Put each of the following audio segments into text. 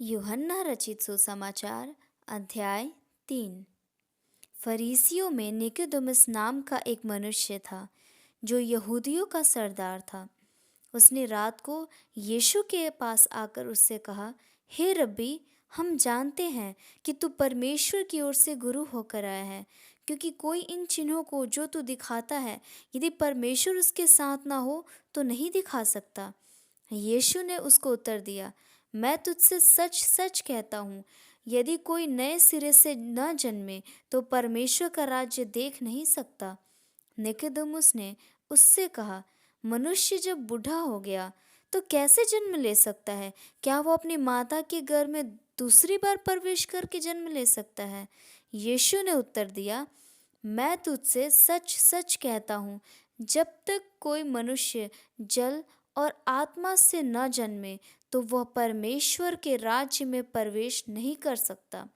यूहन्ना रचित सुसमाचार अध्याय 3। फरीसियों में निकोदेमुस नाम का एक मनुष्य था जो यहूदियों का सरदार था। उसने रात को यीशु के पास आकर उससे कहा, हे रब्बी, हम जानते हैं कि तू परमेश्वर की ओर से गुरु होकर आया है, क्योंकि कोई इन चिन्हों को जो तू दिखाता है, यदि परमेश्वर उसके साथ ना हो तो नहीं दिखा सकता। यीशु ने उसको उत्तर दिया, मैं तुझसे सच सच कहता हूँ, यदि कोई नए सिरे से न जन्मे तो परमेश्वर का राज्य देख नहीं सकता। निकोदेमुस ने उससे कहा, मनुष्य जब बूढ़ा हो गया तो कैसे जन्म ले सकता है? क्या वो अपनी माता के गर्भ में दूसरी बार प्रवेश करके जन्म ले सकता है? यीशु ने उत्तर दिया, मैं तुझसे सच सच कहता हूँ, जब तक कोई मनुष्य जल और आत्मा से न जन्मे तो वह परमेश्वर के राज्य में प्रवेश नहीं कर सकता।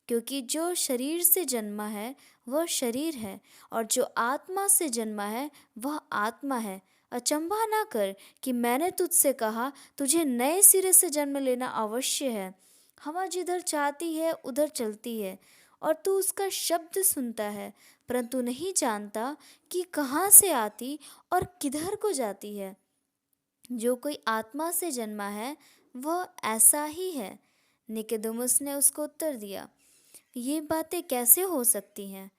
क्योंकि जो शरीर से जन्मा है वह शरीर है, और जो आत्मा से जन्मा है वह आत्मा है। अचंभा ना कर कि मैंने तुझसे कहा, तुझे नए सिरे से जन्म लेना अवश्य है। हवा जिधर चाहती है उधर चलती है, और तू उसका शब्द सुनता है, परंतु नहीं जानता कि कहाँ से आती और किधर को जाती है। जो कोई आत्मा से जन्मा है वह ऐसा ही है। निकोदेमुस ने उसको उत्तर दिया, ये बातें कैसे हो सकती हैं?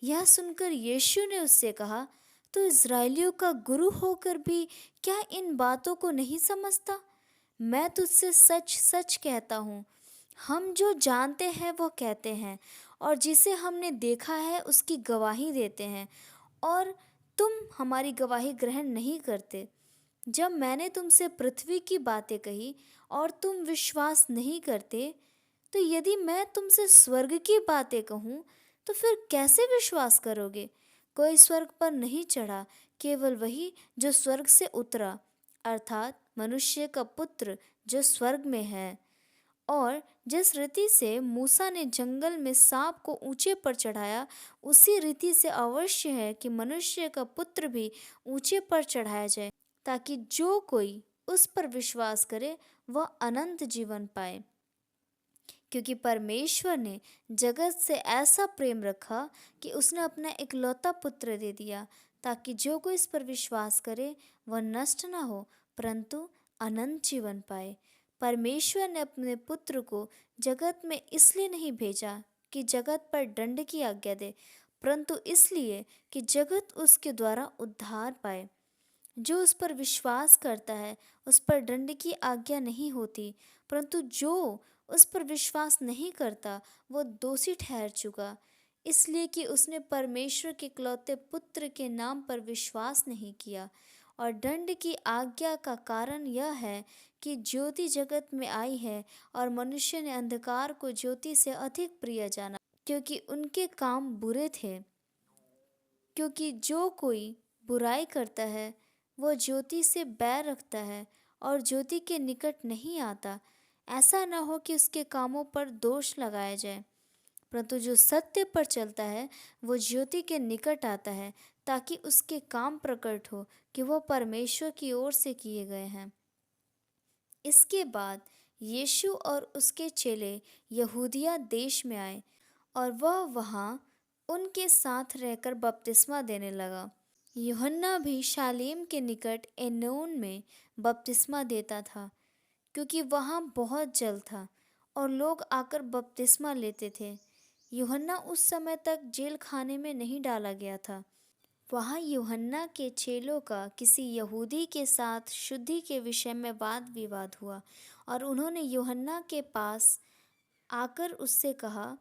यह सुनकर यीशु ने उससे कहा, तो इज़राइलियों का गुरु होकर भी क्या इन बातों को नहीं समझता? मैं तुझसे सच सच कहता हूँ, हम जो जानते हैं वो कहते हैं, और जिसे हमने देखा है उसकी गवाही देते हैं, और तुम हमारी गवाही ग्रहण नहीं करते। जब मैंने तुमसे पृथ्वी की बातें कही और तुम विश्वास नहीं करते, तो यदि मैं तुमसे स्वर्ग की बातें कहूँ तो फिर कैसे विश्वास करोगे? कोई स्वर्ग पर नहीं चढ़ा, केवल वही जो स्वर्ग से उतरा, अर्थात मनुष्य का पुत्र जो स्वर्ग में है। और जिस रीति से मूसा ने जंगल में सांप को ऊंचे पर चढ़ाया, उसी रीति से अवश्य है कि मनुष्य का पुत्र भी ऊंचे पर चढ़ाया जाए, ताकि जो कोई उस पर विश्वास करे वह अनंत जीवन पाए। क्योंकि परमेश्वर ने जगत से ऐसा प्रेम रखा कि उसने अपना इकलौता पुत्र दे दिया, ताकि जो कोई इस पर विश्वास करे वह नष्ट न हो, परंतु अनंत जीवन पाए। परमेश्वर ने अपने पुत्र को जगत में इसलिए नहीं भेजा कि जगत पर दंड की आज्ञा दे, परंतु इसलिए कि जगत उसके द्वारा उद्धार पाए। जो उस पर विश्वास करता है उस पर दंड की आज्ञा नहीं होती, परंतु जो उस पर विश्वास नहीं करता वो दोषी ठहर चुका, इसलिए कि उसने परमेश्वर के इकलौते पुत्र के नाम पर विश्वास नहीं किया। और दंड की आज्ञा का कारण यह है कि ज्योति जगत में आई है, और मनुष्य ने अंधकार को ज्योति से अधिक प्रिय जाना, क्योंकि उनके काम बुरे थे। क्योंकि जो कोई बुराई करता है वह ज्योति से बैर रखता है और ज्योति के निकट नहीं आता, ऐसा न हो कि उसके कामों पर दोष लगाया जाए। परंतु जो सत्य पर चलता है वो ज्योति के निकट आता है, ताकि उसके काम प्रकट हो कि वह परमेश्वर की ओर से किए गए हैं। इसके बाद यीशु और उसके चेले यहूदिया देश में आए, और वह वहाँ उनके साथ रहकर बपतिस्मा देने लगा। यूहन्ना भी शालेम के निकट एनोन में बपतिस्मा देता था, क्योंकि वहाँ बहुत जल था और लोग आकर बपतिस्मा लेते थे। यूहन्ना उस समय तक जेल खाने में नहीं डाला गया था। वहाँ यूहन्ना के चेलों का किसी यहूदी के साथ शुद्धि के विषय में वाद विवाद हुआ, और उन्होंने यूहन्ना के पास आकर उससे कहा,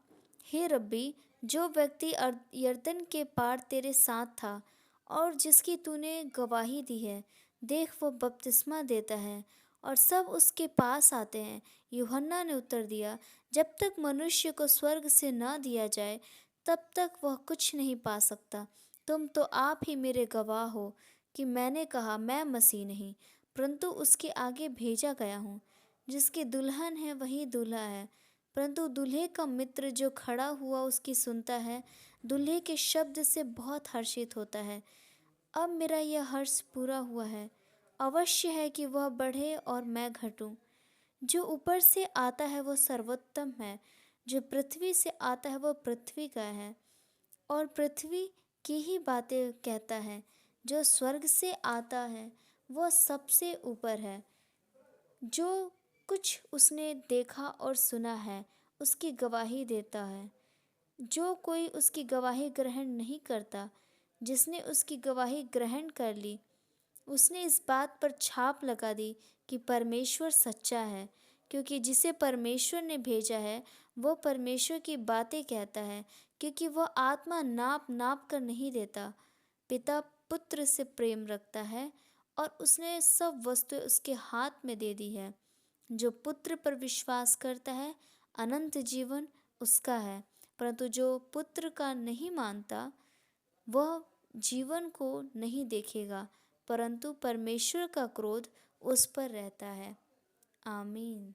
हे रब्बी, जो व्यक्ति यरदन के पार तेरे साथ था और जिसकी तूने गवाही दी है, देख वो बपतिस्मा देता है और सब उसके पास आते हैं। यूहन्ना ने उत्तर दिया, जब तक मनुष्य को स्वर्ग से न दिया जाए तब तक वह कुछ नहीं पा सकता। तुम तो आप ही मेरे गवाह हो कि मैंने कहा, मैं मसीह नहीं परंतु उसके आगे भेजा गया हूँ। जिसकी दुल्हन है वही दूल्हा है, परंतु दूल्हे का मित्र जो खड़ा हुआ उसकी सुनता है, दूल्हे के शब्द से बहुत हर्षित होता है। अब मेरा यह हर्ष पूरा हुआ है। अवश्य है कि वह बढ़े और मैं घटूं। जो ऊपर से आता है वो सर्वोत्तम है, जो पृथ्वी से आता है वो पृथ्वी का है और पृथ्वी की ही बातें कहता है। जो स्वर्ग से आता है वो सबसे ऊपर है। जो कुछ उसने देखा और सुना है उसकी गवाही देता है। जो कोई उसकी गवाही ग्रहण नहीं करता, जिसने उसकी गवाही ग्रहण कर ली, उसने इस बात पर छाप लगा दी कि परमेश्वर सच्चा है, क्योंकि जिसे परमेश्वर ने भेजा है वो परमेश्वर की बातें कहता है, क्योंकि वह आत्मा नाप नाप कर नहीं देता। पिता पुत्र से प्रेम रखता है और उसने सब वस्तुएं उसके हाथ में दे दी है। जो पुत्र पर विश्वास करता है अनंत जीवन उसका है, परंतु जो पुत्र का नहीं मानता वह जीवन को नहीं देखेगा, परंतु परमेश्वर का क्रोध उस पर रहता है। आमीन।